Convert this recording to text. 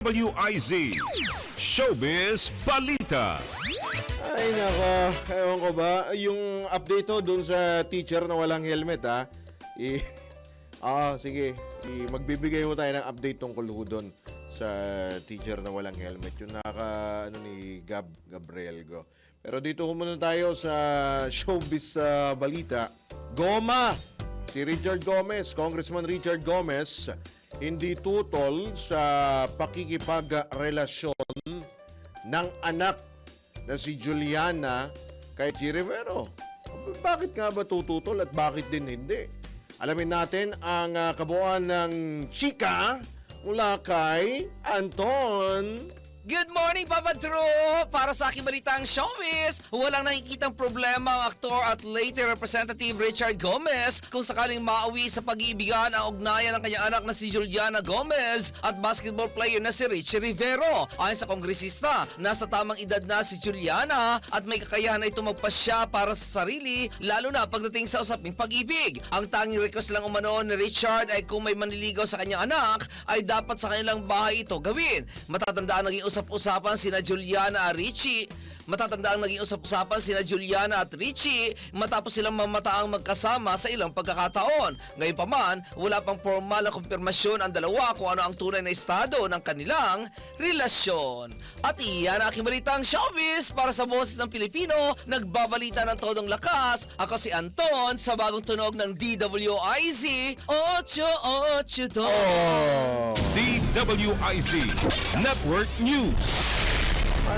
WIZ Showbiz Balita. Ay nako, ewan ko ba, yung update to dun sa teacher na walang helmet ha. Sige, magbibigay mo tayo ng update tungkol ho dun sa teacher na walang helmet. Yung ni Gabriel Go. Pero dito muna tayo sa Showbiz Balita. Goma! Si Richard Gomez, Congressman Richard Gomez, hindi tutol sa pakikipagrelasyon ng anak na si Juliana kay Chi Rivero. Bakit nga ba tututol at bakit din hindi? Alamin natin ang kabuuan ng chika mula kay Anton. Good morning, Papa Drew! Para sa aking balitang showbiz, walang nakikitang problema ang aktor at later Representative Richard Gomez kung sakaling mauwi sa pag-iibigan ang ugnayan ng kanyang anak na si Juliana Gomez at basketball player na si Richie Rivero. Ayon sa kongresista, nasa tamang edad na si Juliana at may kakayahan na ito magpasya para sa sarili, lalo na pagdating sa usaping pag-ibig. Ang tanging request lang umano ni Richard ay kung may manliligaw sa kanyang anak, ay dapat sa kanilang bahay ito gawin. Matatandaan naging usap-usapan sina Juliana at Richie. Matatandaan naging usap-usapan sina Juliana at Richie matapos silang mamataang magkasama sa ilang pagkakataon. Gayunpaman, wala pang formal na kumpirmasyon ang dalawa kung ano ang tunay na estado ng kanilang relasyon. At iyan ang aking balitang showbiz para sa Boses ng Pilipino, nagbabalita ng todong lakas. Ako si Anton sa bagong tunog ng DWIZ 882. DWIZ Network News.